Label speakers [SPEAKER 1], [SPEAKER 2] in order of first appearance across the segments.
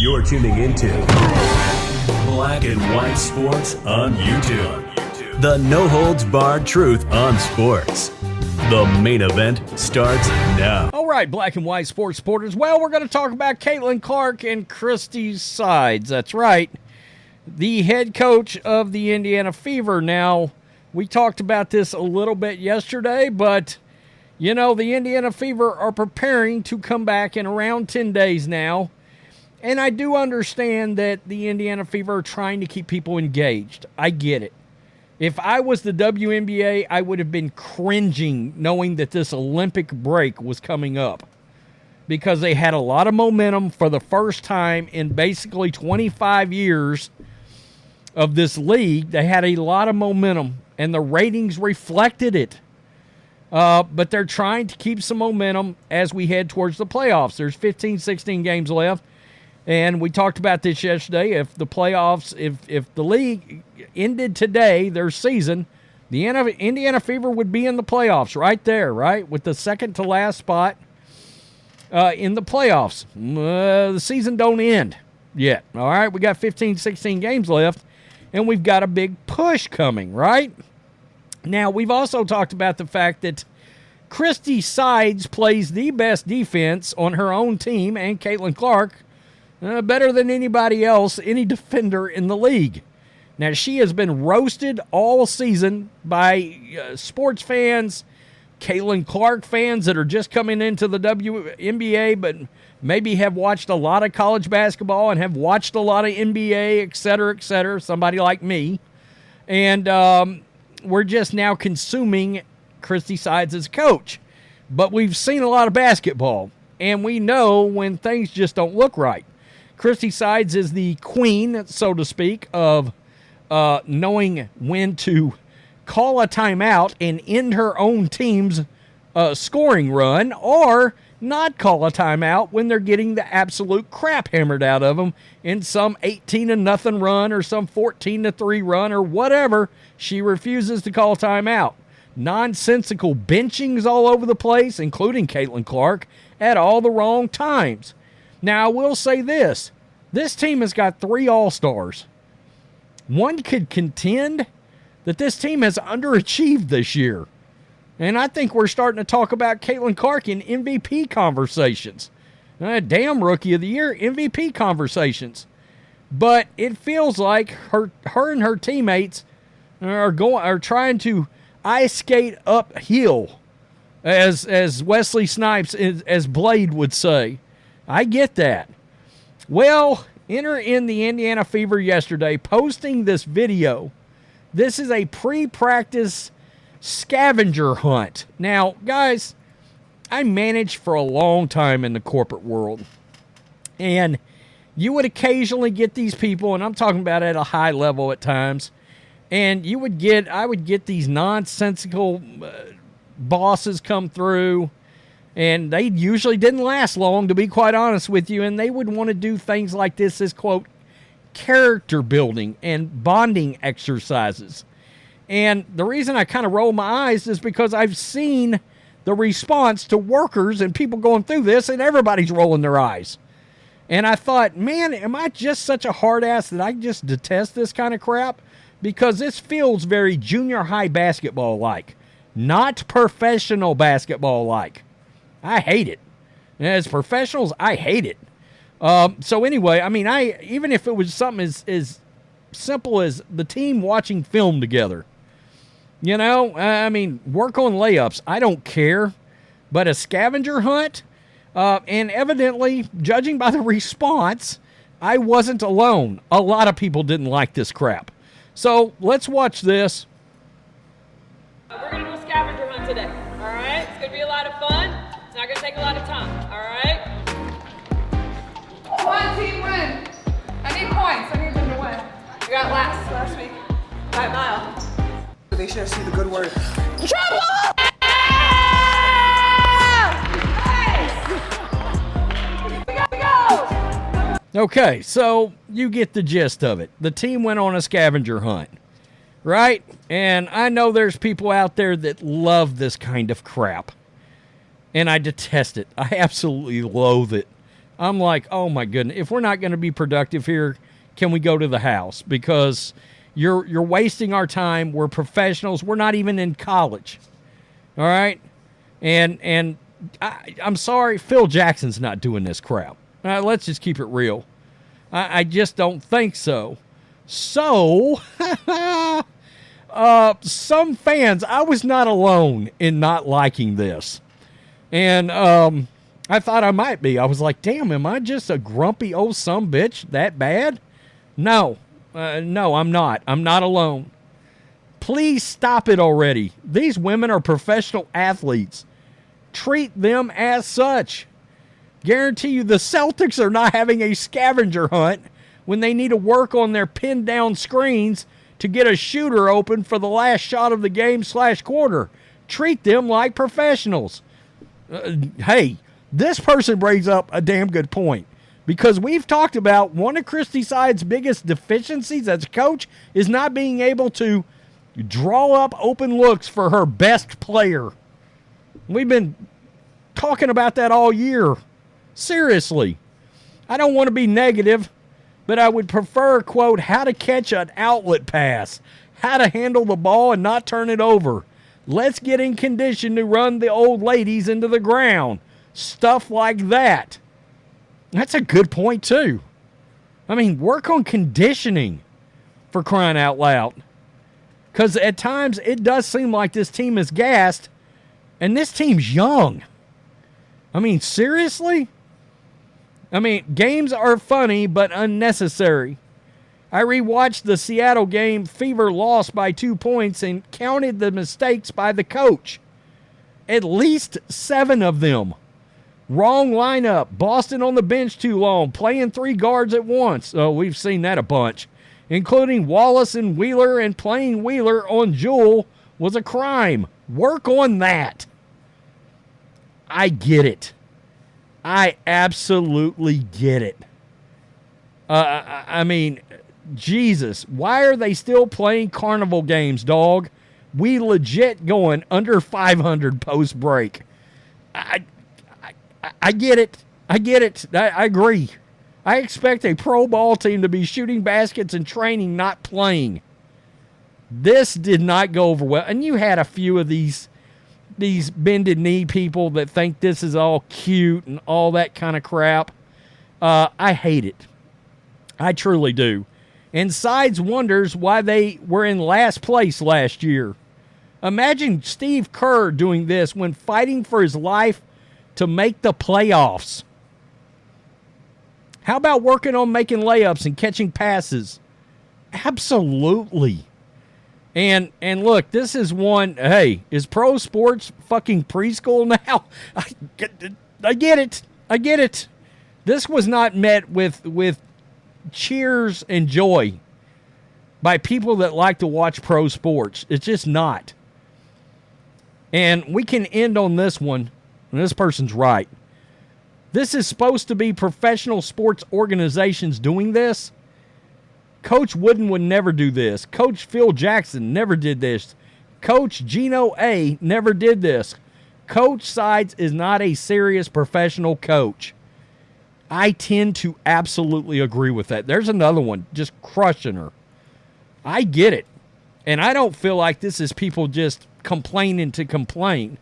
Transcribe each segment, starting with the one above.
[SPEAKER 1] You're tuning into Black and White Sports on YouTube. The no-holds-barred truth on sports. The main event starts now.
[SPEAKER 2] All right, Black and White Sports supporters. Well, we're going to talk about Caitlin Clark and Christie's sides. That's right. The head coach of the Indiana Fever. Now, we talked about this a little bit yesterday, but, you know, the Indiana Fever are preparing to come back in around 10 days now. And I do understand that the Indiana Fever are trying to keep people engaged. I get it. If I was the WNBA, I would have been cringing knowing that this Olympic break was coming up, because they had a lot of momentum for the first time in basically 25 years of this league. They had a lot of momentum, and the ratings reflected it. But they're trying to keep some momentum as we head towards the playoffs. There's 15, 16 games left. And we talked about this yesterday. If the playoffs, if the league ended today, their season, the Indiana Fever would be in the playoffs right there, right? With the second to last spot in the playoffs. The season don't end yet, all right? We got 15, 16 games left, and we've got a big push coming, right? Now, we've also talked about the fact that Christie Sides plays the best defense on her own team, and Caitlin Clark, better than anybody else, any defender in the league. Now, she has been roasted all season by sports fans, Caitlin Clark fans that are just coming into the WNBA, but maybe have watched a lot of college basketball and have watched a lot of NBA, et cetera, somebody like me. And we're just now consuming Christie Sides as a coach. But we've seen a lot of basketball, and we know when things just don't look right. Christie Sides is the queen, so to speak, of knowing when to call a timeout and end her own team's scoring run, or not call a timeout when they're getting the absolute crap hammered out of them in some 18-0 run or some 14-3 run or whatever. She refuses to call timeout. Nonsensical benchings all over the place, including Caitlin Clark, at all the wrong times. Now, I will say this. This team has got 3 All-Stars. One could contend that this team has underachieved this year. And I think we're starting to talk about Caitlin Clark in MVP conversations. Damn Rookie of the Year, MVP conversations. But it feels like her and her teammates are trying to ice skate uphill, as Wesley Snipes, as Blade would say. I get that. Well, enter in the Indiana Fever yesterday posting this video. This is a pre-practice scavenger hunt. Now, guys, I managed for a long time in the corporate world. And you would occasionally get these people, and I'm talking about at a high level at times, and I would get these nonsensical bosses come through. And they usually didn't last long, to be quite honest with you. And they would want to do things like this as, quote, character building and bonding exercises. And the reason I kind of roll my eyes is because I've seen the response to workers and people going through this, and everybody's rolling their eyes. And I thought, man, am I just such a hard ass that I just detest this kind of crap? Because this feels very junior high basketball-like, not professional basketball-like. I hate it. As professionals, I hate it. So anyway, I mean, even if it was something as simple as the team watching film together, you know, I mean, work on layups, I don't care. But a scavenger hunt, and evidently, judging by the response, I wasn't alone. A lot of people didn't like this crap. So let's watch this.
[SPEAKER 3] We're going to do a scavenger hunt today, all right? It's going to be a lot of fun. It's not going to take a lot of time, all right?
[SPEAKER 4] One team win. I need points. I need them to win.
[SPEAKER 3] We got last week by a mile.
[SPEAKER 5] They should have seen the good word.
[SPEAKER 3] Trouble!
[SPEAKER 2] Okay, so you get the gist of it. The team went on a scavenger hunt, right? And I know there's people out there that love this kind of crap. And I detest it. I absolutely loathe it. I'm like, oh my goodness, if we're not going to be productive here, can we go to the house? Because you're wasting our time. We're professionals. We're not even in college. All right? And I'm sorry, Phil Jackson's not doing this crap. Let's just keep it real. I just don't think so. So, some fans, I was not alone in not liking this. And I thought I might be. I was like, damn, am I just a grumpy old sumbitch that bad? No, I'm not. I'm not alone. Please stop it already. These women are professional athletes. Treat them as such. Guarantee you the Celtics are not having a scavenger hunt when they need to work on their pinned down screens to get a shooter open for the last shot of the game / quarter. Treat them like professionals. Hey, this person brings up a damn good point, because we've talked about one of Christie Side's biggest deficiencies as a coach is not being able to draw up open looks for her best player. We've been talking about that all year. Seriously. I don't want to be negative, but I would prefer, quote, how to catch an outlet pass, how to handle the ball and not turn it over. Let's get in condition to run the old ladies into the ground. Stuff like that. That's a good point, too. I mean, work on conditioning, for crying out loud. Because at times it does seem like this team is gassed, and this team's young. I mean, seriously? I mean, games are funny but unnecessary. I rewatched the Seattle game. Fever lost by 2 points and counted the mistakes by the coach. At least 7 of them. Wrong lineup. Boston on the bench too long. Playing 3 guards at once. Oh, we've seen that a bunch. Including Wallace and Wheeler, and playing Wheeler on Jewel was a crime. Work on that. I get it. I absolutely get it. I mean, Jesus, why are they still playing carnival games, dog? We legit going under 500 post break. I get it. I get it. I agree. I expect a pro ball team to be shooting baskets and training, not playing. This did not go over well. And you had a few of these bended knee people that think this is all cute and all that kind of crap. I hate it. I truly do. And Sides wonders why they were in last place last year. Imagine Steve Kerr doing this when fighting for his life to make the playoffs. How about working on making layups and catching passes? Absolutely. And look, this is one, hey, is pro sports fucking preschool now? I get it. I get it. This was not met with cheers and joy by people that like to watch pro sports. It's just not. And we can end on this one, and this person's right. This is supposed to be professional sports organizations doing this. Coach Wooden would never do this. Coach Phil Jackson never did this. Coach Gino A. never did this. Coach Sides is not a serious professional coach. I tend to absolutely agree with that. There's another one just crushing her. I get it. And I don't feel like this is people just complaining to complain.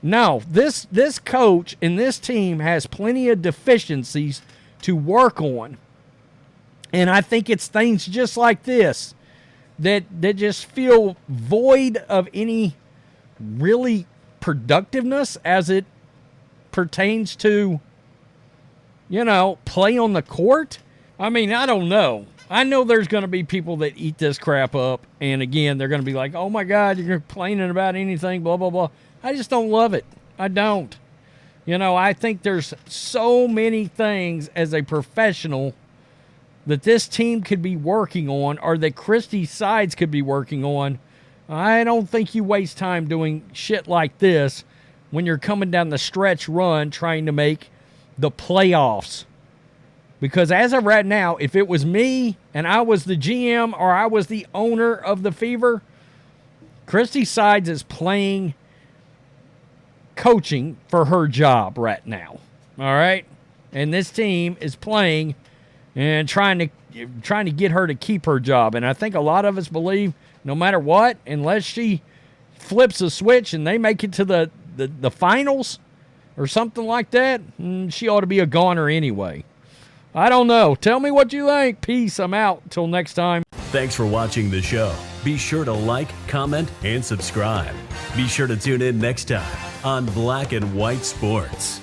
[SPEAKER 2] No, this coach and this team has plenty of deficiencies to work on. And I think it's things just like this that just feel void of any really productiveness as it pertains to, play on the court. I mean, I don't know. I know there's going to be people that eat this crap up. And again, they're going to be like, oh my God, you're complaining about anything, blah, blah, blah. I just don't love it. I don't. I think there's so many things as a professional that this team could be working on, or that Christie Sides could be working on. I don't think you waste time doing shit like this when you're coming down the stretch run trying to make the playoffs. Because as of right now, if it was me and I was the GM or I was the owner of the Fever, Christie Sides is coaching for her job right now. All right? and this team is playing and trying to get her to keep her job. And I think a lot of us believe no matter what, unless she flips a switch and they make it to the finals or something like that, she ought to be a goner anyway. I don't know. Tell me what you think. Peace. I'm out. Till next time.
[SPEAKER 1] Thanks for watching the show. Be sure to like, comment, and subscribe. Be sure to tune in next time on Black and White Sports.